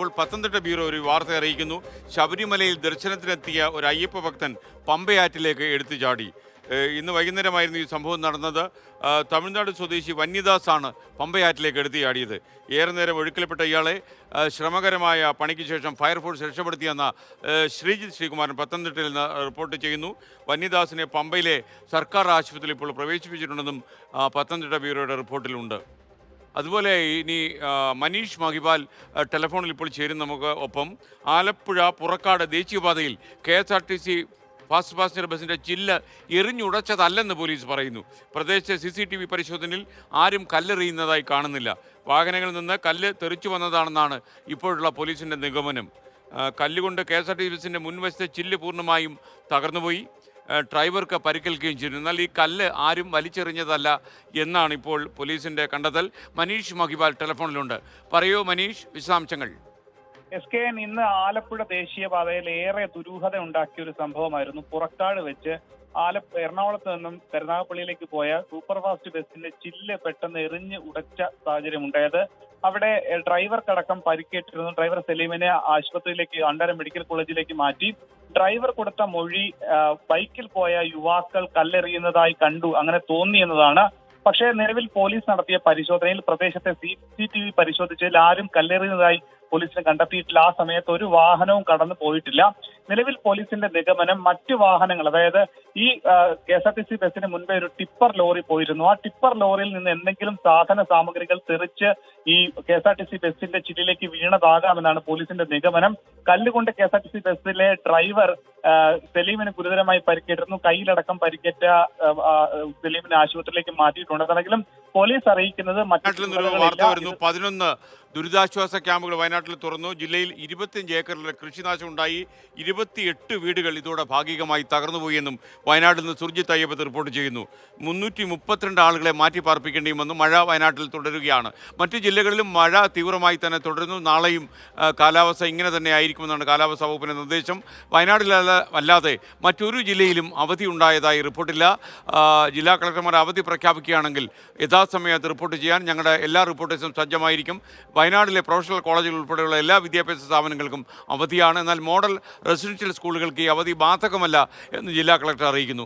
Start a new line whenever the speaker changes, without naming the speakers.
ഇപ്പോൾ പത്തനംതിട്ട ബ്യൂറോ ഒരു വാർത്ത അറിയിക്കുന്നു. ശബരിമലയിൽ ദർശനത്തിനെത്തിയ ഒരു അയ്യപ്പ ഭക്തൻ പമ്പയാറ്റിലേക്ക് എടുത്തു ചാടി. ഇന്ന് വൈകുന്നേരമായിരുന്നു ഈ സംഭവം നടന്നത്. തമിഴ്നാട് സ്വദേശി വന്യദാസ് ആണ് പമ്പയാറ്റിലേക്ക് എടുത്തു ചാടിയത്. ഏറെ നേരം ഒഴുക്കിൽപ്പെട്ട ഇയാളെ ശ്രമകരമായ പണിക്ക് ശേഷം ഫയർഫോഴ്സ് രക്ഷപ്പെടുത്തിയെന്ന ശ്രീജിത്ത് ശ്രീകുമാരൻ പത്തനംതിട്ടയിൽ നിന്ന് റിപ്പോർട്ട് ചെയ്യുന്നു. വന്യദാസിനെ പമ്പയിലെ സർക്കാർ ആശുപത്രിയിൽ ഇപ്പോൾ പ്രവേശിപ്പിച്ചിട്ടുണ്ടെന്നും പത്തനംതിട്ട ബ്യൂറോയുടെ റിപ്പോർട്ടിലുണ്ട്. അതുപോലെ ഇനി മനീഷ് മഹിപാൽ ടെലിഫോണിൽ ഇപ്പോൾ ചേരും നമുക്ക് ഒപ്പം. ആലപ്പുഴ പുറക്കാട് ദേശീയപാതയിൽ KSRTC ഫാസ്റ്റ് പാസഞ്ചർ ബസിൻ്റെ ചില്ല് എറിഞ്ഞുടച്ചതല്ലെന്ന് പോലീസ് പറയുന്നു. പ്രദേശത്തെ CCTV പരിശോധനയിൽ ആരും കല്ലെറിയുന്നതായി കാണുന്നില്ല. വാഹനങ്ങളിൽ നിന്ന് കല്ല് തെറിച്ചു വന്നതാണെന്നാണ് ഇപ്പോഴുള്ള പോലീസിൻ്റെ നിഗമനം. കല്ലുകൊണ്ട് KSRTC ബസിൻ്റെ മുൻവശത്തെ ചില്ല് പൂർണ്ണമായും തകർന്നുപോയി. ഡ്രൈവർക്ക് പരിക്കേൽക്കുകയും ചെയ്തു. എന്നാൽ ഈ കല്ല് ആരും വലിച്ചെറിഞ്ഞതല്ല എന്നാണ് ഇപ്പോൾ പോലീസിന്റെ കണ്ടെത്തൽ. മനീഷ് മഹിപാൽ ടെലിഫോണിലുണ്ട്. പറയൂ മനീഷ്, വിശദാംശങ്ങൾ.
SKN ഇന്ന് ആലപ്പുഴ ദേശീയപാതയിൽ ഏറെ ദുരൂഹത ഉണ്ടാക്കിയ ഒരു സംഭവമായിരുന്നു. പുറക്കാട് വെച്ച് എറണാകുളത്ത് നിന്നും കരുനാഗപ്പള്ളിയിലേക്ക് പോയ സൂപ്പർ ഫാസ്റ്റ് ബസിന്റെ ചില്ല് പെട്ടെന്ന് എറിഞ്ഞ് ഉടച്ച സാഹചര്യം ഉണ്ടായത്. അവിടെ ഡ്രൈവർക്കടക്കം പരിക്കേറ്റിരുന്നു. ഡ്രൈവർ സലീമിനെ ആശുപത്രിയിലേക്ക് അണ്ടാരം മെഡിക്കൽ കോളേജിലേക്ക് മാറ്റി. ഡ്രൈവർ കൊടുത്ത മൊഴി ബൈക്കിൽ പോയ യുവാക്കൾ കല്ലെറിയുന്നതായി കണ്ടു, അങ്ങനെ തോന്നി എന്നതാണ്. പക്ഷേ നിലവിൽ പോലീസ് നടത്തിയ പരിശോധനയിൽ പ്രദേശത്തെ CCTV പരിശോധിച്ചതിൽ ആരും കല്ലെറിയുന്നതായി പോലീസിന് കണ്ടെത്തിയിട്ടില്ല. ആ സമയത്ത് ഒരു വാഹനവും കടന്നു പോയിട്ടില്ല. നിലവിൽ പോലീസിന്റെ നിഗമനം മറ്റു വാഹനങ്ങൾ, അതായത് ഈ KSRTC ബസിന് മുൻപേ ഒരു ടിപ്പർ ലോറി പോയിരുന്നു. ആ ടിപ്പർ ലോറിയിൽ നിന്ന് എന്തെങ്കിലും സാധന സാമഗ്രികൾ തെറിച്ച് ഈ KSRTC ബസിന്റെ ചില്ലിലേക്ക് വീണതാകാമെന്നാണ് പോലീസിന്റെ നിഗമനം. കല്ലുകൊണ്ട് KSRTC ബസ്സിലെ ഡ്രൈവർ സലീമിന് ഗുരുതരമായി പരിക്കേറ്റിരുന്നു. കയ്യിലടക്കം പരിക്കേറ്റ സലീമിനെ ആശുപത്രിയിലേക്ക് മാറ്റിയിട്ടുണ്ട്. അതാണെങ്കിലും പോലീസ് അറിയിക്കുന്നത്
വാർത്ത വരുന്നു. 11 ദുരിതാശ്വാസ ക്യാമ്പുകൾ വയനാട്ടിൽ തുറന്നു. ജില്ലയിൽ 25 ഏക്കറിലെ കൃഷിനാശം ഉണ്ടായി. 28 വീടുകൾ ഇതോടെ ഭാഗികമായി തകർന്നുപോയെന്നും വയനാട്ടിൽ നിന്ന് സുർജിത്ത് അയ്യപ്പത്ത് റിപ്പോർട്ട് ചെയ്യുന്നു. 332 ആളുകളെ മാറ്റി പാർപ്പിക്കേണ്ടി വന്നു. മഴ വയനാട്ടിൽ തുടരുകയാണ്. മറ്റ് ജില്ലകളിലും മഴ തീവ്രമായി തന്നെ തുടരുന്നു. നാളെയും കാലാവസ്ഥ ഇങ്ങനെ തന്നെ ആയിരിക്കുമെന്നാണ് കാലാവസ്ഥാ വകുപ്പിന്റെ നിർദ്ദേശം. വയനാട്ടിലല്ലാതെ മറ്റൊരു ജില്ലയിലും അവധി ഉണ്ടായതായി റിപ്പോർട്ടില്ല. ജില്ലാ കളക്ടർമാർ അവധി പ്രഖ്യാപിക്കുകയാണെങ്കിൽ യഥാസമയത്ത് റിപ്പോർട്ട് ചെയ്യാൻ ഞങ്ങളുടെ എല്ലാ റിപ്പോർട്ടേഴ്സും സജ്ജമായിരിക്കും. വയനാട്ടിലെ പ്രൊഫഷണൽ കോളേജുകൾ ഉൾപ്പെടെയുള്ള എല്ലാ വിദ്യാഭ്യാസ സ്ഥാപനങ്ങൾക്കും അവധിയാണ്. എന്നാൽ മോഡൽ റെസിഡൻഷ്യൽ സ്കൂളുകൾക്ക് ഈ അവധി ബാധകമല്ല എന്ന് ജില്ലാ കളക്ടർ അറിയിക്കുന്നു.